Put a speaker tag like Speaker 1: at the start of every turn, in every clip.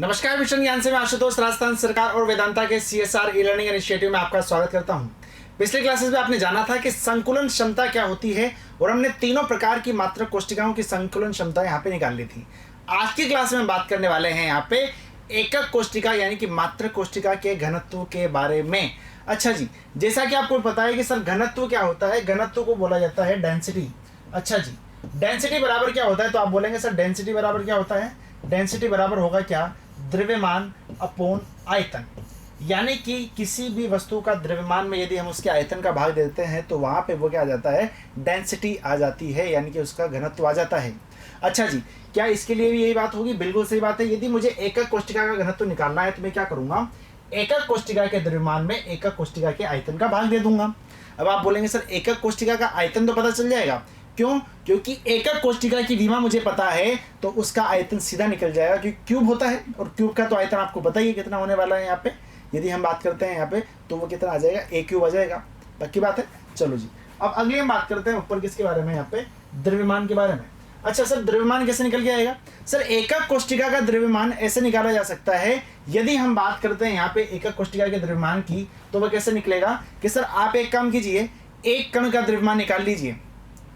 Speaker 1: नमस्कार, मिशन ज्ञान से मैं आशुतोष राजस्थान सरकार और वेदांता के CSR ई लर्निंग इनिशिएटिव में आपका स्वागत करता हूं। पिछले क्लासेस में आपने जाना था कि संकुलन क्षमता क्या होती है और हमने तीनों प्रकार की मात्रक कोष्टिकाओं की संकुलन क्षमता यहाँ पे निकाल ली थी। आज की क्लास में हम बात करने वाले हैं यहाँ पे एकक कोष्टिका यानी कि मात्रक कोष्टिका के घनत्व के बारे में। अच्छा जी, जैसा कि आपको पता है कि सर घनत्व क्या होता है, घनत्व को बोला जाता है डेंसिटी। अच्छा जी, डेंसिटी बराबर क्या होता है, तो आप बोलेंगे सर डेंसिटी बराबर क्या होता है, डेंसिटी बराबर होगा क्या, द्रव्यमान अपॉन आयतन। यानी कि किसी भी वस्तु का द्रव्यमान में यदि हम उसके आयतन का भाग देते हैं तो वहां पे वो क्या आ जाता है, डेंसिटी आ जाती है, यानी कि उसका घनत्व आ जाता है। अच्छा जी, क्या इसके लिए भी यही बात होगी? बिल्कुल सही बात है। यदि मुझे एकक कोष्टिका का घनत्व निकालना है तो मैं क्या करूंगा, एकक कोष्टिका के द्रव्यमान में एकक कोष्टिका के आयतन का भाग दे दूंगा। अब आप बोलेंगे सर एकक कोष्टिका का आयतन तो पता चल जाएगा, क्यों? क्योंकि एकक कोष्टिका की विमा मुझे पता है तो उसका आयतन सीधा निकल जाएगा, क्योंकि क्यूब होता है और क्यूब का तो आयतन आपको पता ही है कितना होने वाला है। यहाँ पे यदि हम बात करते हैं यहाँ पे तो वो कितना आ जाएगा, a क्यूब आ जाएगा। पक्की बात है। चलो जी, अब अगली हम बात करते हैं ऊपर किसके बारे में, यहाँ पे द्रव्यमान के बारे में। अच्छा सर, द्रव्यमान कैसे निकल के आएगा? सर एकक कोष्टिका का द्रव्यमान ऐसे निकाला जा सकता है, यदि हम बात करते हैं यहाँ पे एकक कोष्टिका के द्रव्यमान की तो वह कैसे निकलेगा कि सर आप एक काम कीजिए, एक कण का द्रव्यमान निकाल लीजिए,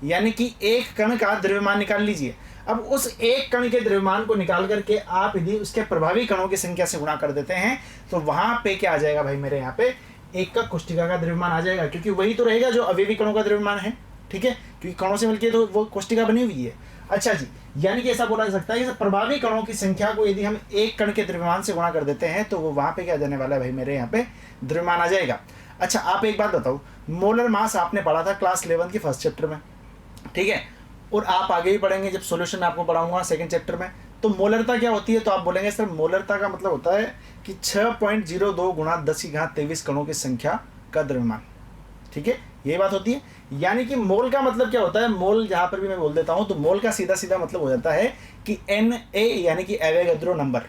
Speaker 1: यानी कि एक कण का द्रव्यमान निकाल लीजिए। अब उस एक कण के द्रव्यमान को निकाल करके आप यदि उसके प्रभावी कणों की संख्या से गुणा कर देते हैं तो वहां पे क्या आ जाएगा भाई, मेरे यहाँ पे एकक कोष्टिका का द्रव्यमान आ जाएगा, क्योंकि वही तो रहेगा जो अवयवी कणों का द्रव्यमान है। ठीक है, क्योंकि कणों से मिलकर तो वो कोष्टिका बनी हुई है। अच्छा जी, यानी कि ऐसा बोला जा सकता है कि प्रभावी कणों की संख्या को यदि हम एक कण के द्रव्यमान से गुणा कर देते हैं तो वो वहां पे क्या जाने वाला है भाई, मेरे यहाँ पे द्रव्यमान आ जाएगा। अच्छा, आप एक बात बताओ, मोलर मास आपने पढ़ा था क्लास 11 की फर्स्ट चैप्टर में, ठीक है, और आप आगे भी पढ़ेंगे जब सॉल्यूशन में आपको पढ़ाऊंगा सेकंड चैप्टर में। तो मोलरता क्या होती है, तो आप बोलेंगे सर मोलरता का मतलब होता है कि 6.02 गुणा 10⁻23 कणों की संख्या का द्रव्यमान। ठीक है, ये बात होती है। यानी कि मोल का मतलब क्या होता है, मोल जहां पर भी मैं बोल देता हूं तो मोल का सीधा सीधा मतलब हो जाता है कि Na यानी कि एवोगाड्रो नंबर।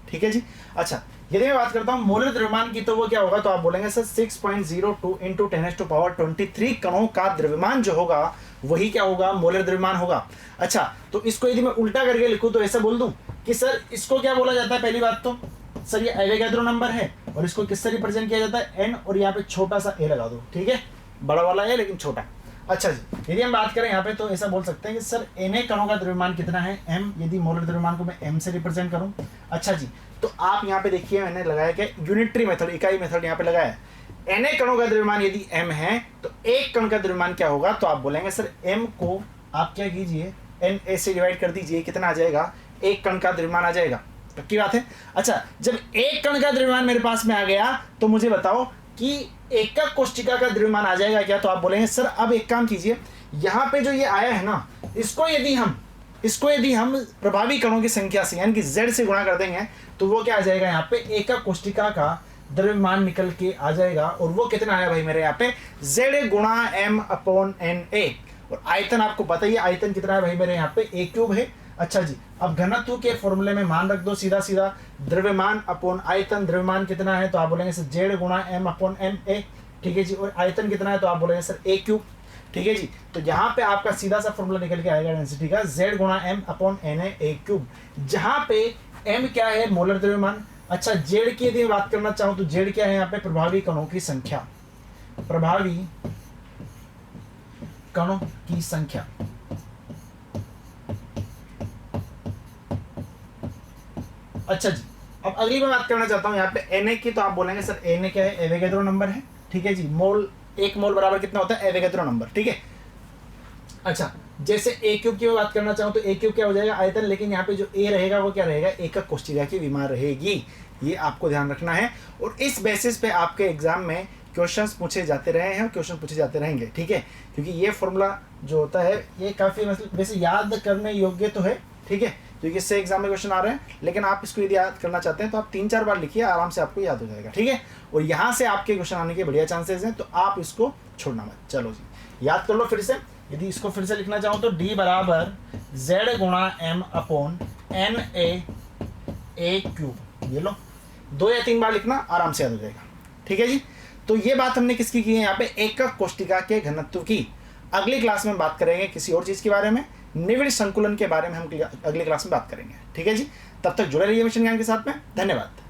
Speaker 1: ठीक है जी। अच्छा, यदि मैं बात करता हूं मोलर द्रव्यमान की तो वो क्या होगा, तो आप बोलेंगे सर 6.02 इंटू 10⁻23 कणों का द्रव्यमान जो होगा वही क्या होगा, मोलर द्रव्यमान होगा। अच्छा, तो इसको यदि मैं उल्टा करके लिखूं तो ऐसा बोल दूं कि सर इसको क्या बोला जाता है, पहली बात तो सर ये एवोगाड्रो नंबर है और इसको किससे रिप्रेजेंट किया जाता है, n, और यहाँ पे छोटा सा a लगा दो। ठीक है, बड़ा वाला है लेकिन छोटा। अच्छा जी, यदि हम बात करें यहाँ पे तो ऐसा बोल सकते हैं कि सर Na कणों का द्रव्यमान कितना है, m, यदि मोलर द्रव्यमान को मैं m से रिप्रेजेंट करूं। अच्छा जी, तो आप यहाँ पे देखिए मैंने लगाया क्या, यूनिटरी मेथड, इकाई मेथड यहाँ पे लगाया है। Na कणों का द्रव्यमान यदि m है तो एक कण का द्रव्यमान क्या होगा, तो आप बोलेंगे सर m को आप क्या कीजिए, Na से डिवाइड कर दीजिए, कितना आ जाएगा, एक कण का द्रव्यमान आ जाएगा। पक्की बात है। अच्छा, जब एक कण का द्रव्यमान मेरे पास में आ गया तो मुझे बताओ कि एकक कोष्टिका का द्रव्यमान आ जाएगा क्या, तो आप बोलेंगे सर अब एक काम कीजिए, यहाँ पे जो ये आया है ना, इसको यदि हम प्रभावी कणों की संख्या से यानी कि z से गुणा कर देंगे तो वो क्या आ जाएगा, यहाँ पे एकक कोष्टिका का द्रव्यमान निकल के आ जाएगा। और वो कितना आया भाई मेरे यहाँ पे, z गुणा m अपॉन Na, और आयतन आपको पता ही है, आयतन कितना है भाई मेरे यहाँ पे, a क्यूब है। अच्छा जी, अब घनत्व के फॉर्मूले में मान रख दो सीधा सीधा, द्रव्यमान अपॉन आयतन, द्रव्यमान कितना है तो आप बोलेंगे सर z गुणा m अपॉन Na। ठीक है जी, और आयतन कितना है तो आप बोलेंगे सर a क्यूब। ठीक है जी, तो यहाँ पे आपका सीधा सा फॉर्मूला निकल के आएगा डेंसिटी का, z गुणा m upon Na a cube, जहाँ पे m क्या है, मोलर द्रव्यमान। अच्छा, z की यदि बात करना चाहूँ तो z क्या है यहाँ पे, प्रभावी कणों की संख्या, प्रभावी कणों की संख्या। अच्छा जी, अब अगली मैं बात करना चाहता हूँ यहाँ पे Na की, तो आप बोलेंगे सर Na क्या है, एवोगाड्रो नंबर है। ठीक है जी, मोल, एक मोल बराबर कितना होता है, एवोगाड्रो नंबर। ठीक है। अच्छा, जैसे a क्यूब की मैं बात करना चाहूँ तो a क्यूब क्या हो जाएगा, आयतन, लेकिन यहाँ पे जो a रहेगा वो क्या रहेगा, एकक कोष्टिका की विमा रहेगी। ये आपको ध्यान रखना है और इस बेसिस पे आपके एग्जाम में क्वेश्चंस पूछे जाते रहे हैं, क्वेश्चन पूछे जाते रहेंगे। ठीक है, क्योंकि ये फॉर्मूला जो होता है ये काफ़ी मतलब वैसे याद करने योग्य तो है। ठीक है, क्योंकि इससे एग्जाम में क्वेश्चन आ रहे हैं, लेकिन आप इसको यदि याद करना चाहते हैं तो आप 3-4 बार लिखिए, आराम से आपको याद हो जाएगा। ठीक है, और यहाँ से आपके क्वेश्चन आने के बढ़िया चांसेस हैं, तो आप इसको छोड़ना मत। चलो जी, याद कर लो फिर से। यदि इसको फिर से लिखना चाहूँ तो d बराबर z गुणा m upon Na a cube, ये लो 2 या 3 बार लिखना, आराम से याद हो जाएगा। ठीक है जी, तो ये बात हमने किसकी की है यहाँ पे, एकक कोष्टिका के घनत्व की। अगली क्लास में बात करेंगे किसी और चीज़ के बारे में, निविड़ संकुलन के बारे में हम अगली क्लास में बात करेंगे। ठीक है जी, तब तक जुड़े रहिए मिशन ज्ञान के साथ में। धन्यवाद।